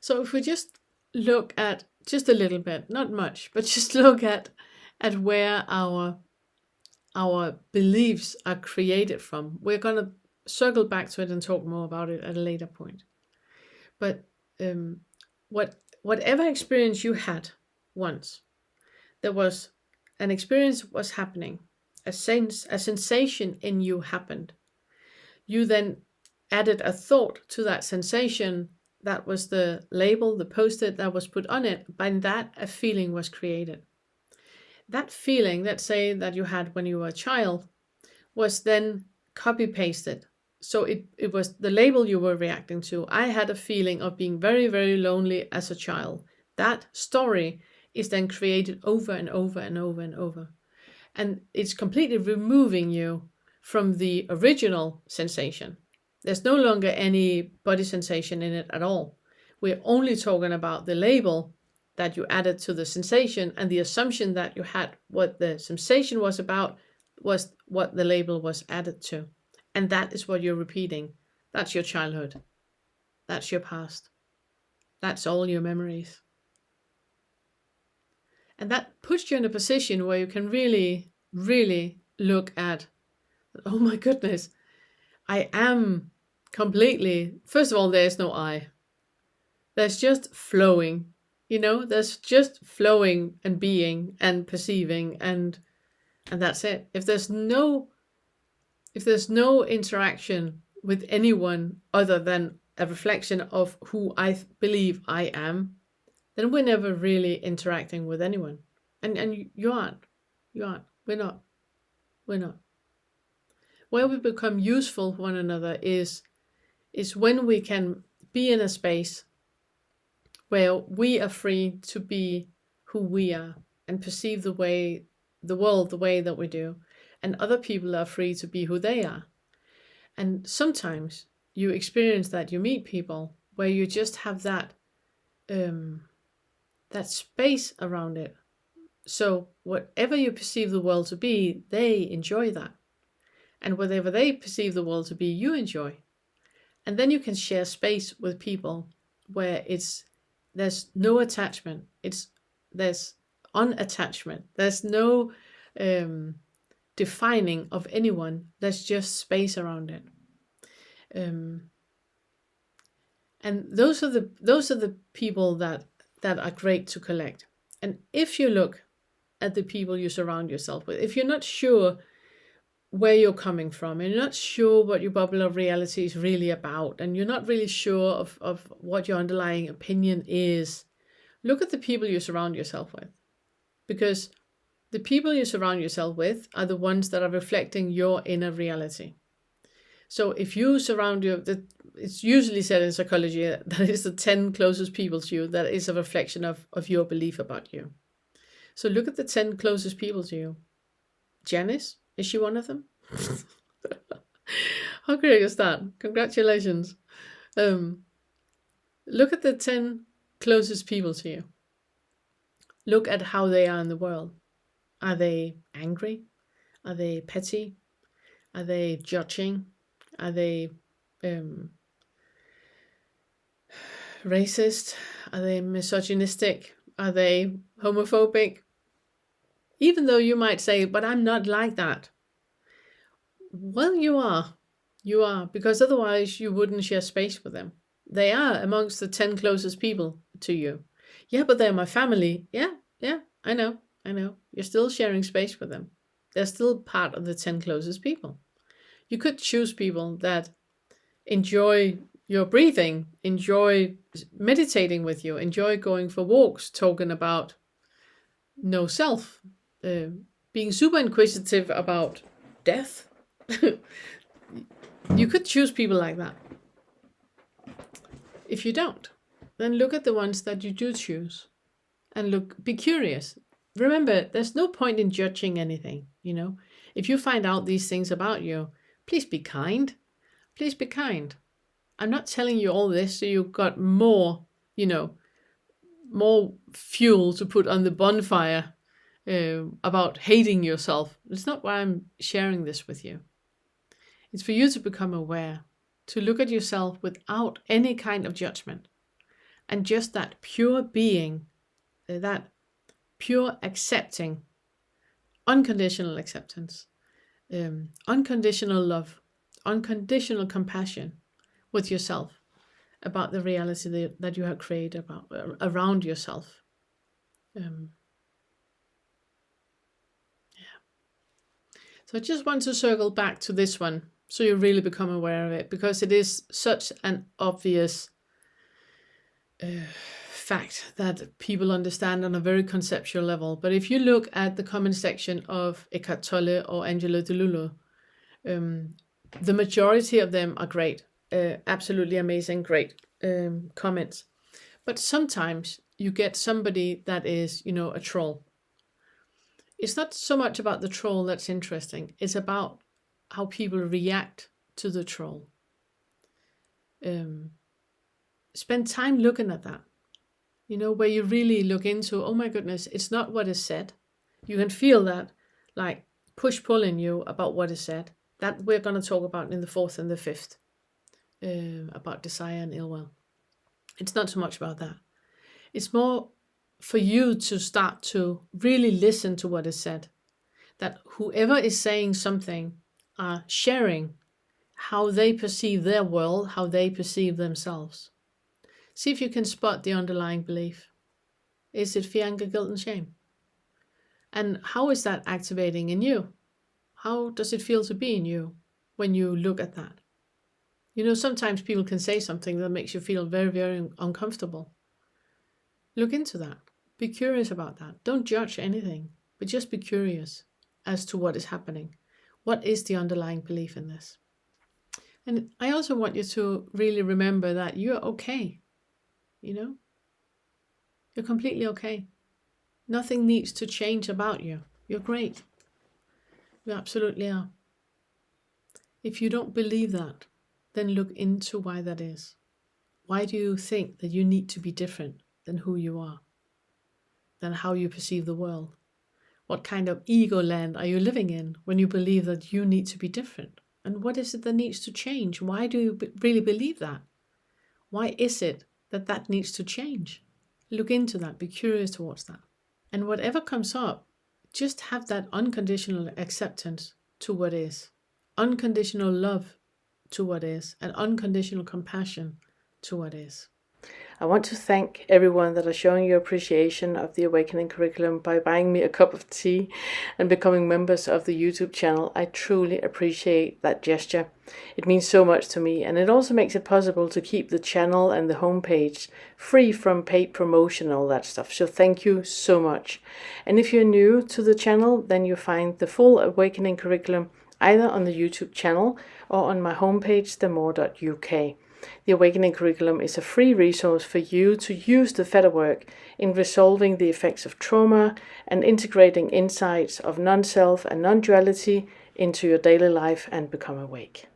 So if we just look at just a little bit, not much, but just look at where our beliefs are created from. We're gonna circle back to it and talk more about it at a later point. But um, whatever experience you had once, there was an experience was happening, a sensation in you happened. You then added a thought to that sensation. That was the label, the post-it that was put on it. By that, a feeling was created. That feeling, let's say that you had when you were a child, was then copy pasted. So it was the label you were reacting to. I had a feeling of being very, very lonely as a child. That story is then created over and over and over and over. And it's completely removing you from the original sensation. There's no longer any body sensation in it at all. We're only talking about the label that you added to the sensation, and the assumption that you had what the sensation was about was what the label was added to. And that is what you're repeating. That's your childhood. That's your past. That's all your memories. And that puts you in a position where you can really, really look at, oh my goodness, I am completely, first of all, there's no I. There's just flowing, there's just flowing and being and perceiving, and that's it. If there's no interaction with anyone other than a reflection of who I believe I am, then we're never really interacting with anyone. And you aren't. We're not. Where we become useful for one another is when we can be in a space where we are free to be who we are and perceive the world the way that we do, and other people are free to be who they are. And sometimes you experience that you meet people where you just have that space around it. So whatever you perceive the world to be, they enjoy that. And whatever they perceive the world to be, you enjoy. And then you can share space with people where there's no attachment. There's unattachment. There's no defining of anyone. There's just space around it. And those are the people that are great to collect. And if you look at the people you surround yourself with, if you're not sure where you're coming from, and you're not sure what your bubble of reality is really about, and you're not really sure of what your underlying opinion is, look at the people you surround yourself with. Because the people you surround yourself with are the ones that are reflecting your inner reality. So if you surround it's usually said in psychology that is the 10 closest people to you, that is a reflection of your belief about you. So look at the 10 closest people to you. Janice, is she one of them? How great is that? Congratulations. Look at the 10 closest people to you. Look at how they are in the world. Are they angry? Are they petty? Are they judging? Are they racist? Are they misogynistic? Are they homophobic? Even though you might say, but I'm not like that. Well, you are. You are, because otherwise you wouldn't share space with them. They are amongst the 10 closest people to you. Yeah, but they're my family. Yeah, I know. You're still sharing space with them. They're still part of the 10 closest people. You could choose people that enjoy your breathing, enjoy meditating with you, enjoy going for walks, talking about no self, being super inquisitive about death. You could choose people like that. If you don't, then look at the ones that you do choose and be curious. Remember, there's no point in judging anything, If you find out these things about you, please be kind. Please be kind. I'm not telling you all this so you've got more, more fuel to put on the bonfire about hating yourself. It's not why I'm sharing this with you. It's for you to become aware, to look at yourself without any kind of judgment. And just that pure being, that pure accepting, unconditional acceptance, unconditional love, unconditional compassion with yourself about the reality that you have created around yourself. So I just want to circle back to this one so you really become aware of it, because it is such an obvious fact that people understand on a very conceptual level. But if you look at the comment section of Eckhart Tolle or Angelo Di Lullo, the majority of them are great, absolutely amazing, great comments. But sometimes you get somebody that is, a troll. It's not so much about the troll that's interesting. It's about how people react to the troll. Spend time looking at that, where you really look into, oh my goodness, it's not what is said. You can feel that like push-pull in you about what is said. That we're going to talk about in the 4th and the 5th, about desire and ill will. It's not so much about that. It's more for you to start to really listen to what is said. That whoever is saying something are sharing how they perceive their world, how they perceive themselves. See if you can spot the underlying belief. Is it fear, anger, guilt, and shame? And how is that activating in you? How does it feel to be in you when you look at that? Sometimes people can say something that makes you feel very, very uncomfortable. Look into that. Be curious about that. Don't judge anything, but just be curious as to what is happening. What is the underlying belief in this? And I also want you to really remember that you're okay. You're completely okay. Nothing needs to change about you. You're great. You absolutely are. If you don't believe that, then look into why that is. Why do you think that you need to be different than who you are, than how you perceive the world? What kind of ego land are you living in when you believe that you need to be different? And what is it that needs to change? Why do you really believe that? Why is it that needs to change? Look into that. Be curious towards that. And whatever comes up, just have that unconditional acceptance to what is, unconditional love to what is, and unconditional compassion to what is. I want to thank everyone that are showing your appreciation of the Awakening curriculum by buying me a cup of tea and becoming members of the YouTube channel. I truly appreciate that gesture. It means so much to me, and it also makes it possible to keep the channel and the homepage free from paid promotion and all that stuff. So thank you so much. And if you're new to the channel, then you find the full Awakening curriculum either on the YouTube channel or on my homepage, themore.uk. The Awakening curriculum is a free resource for you to use the Fetter work in resolving the effects of trauma and integrating insights of non-self and non-duality into your daily life and become awake.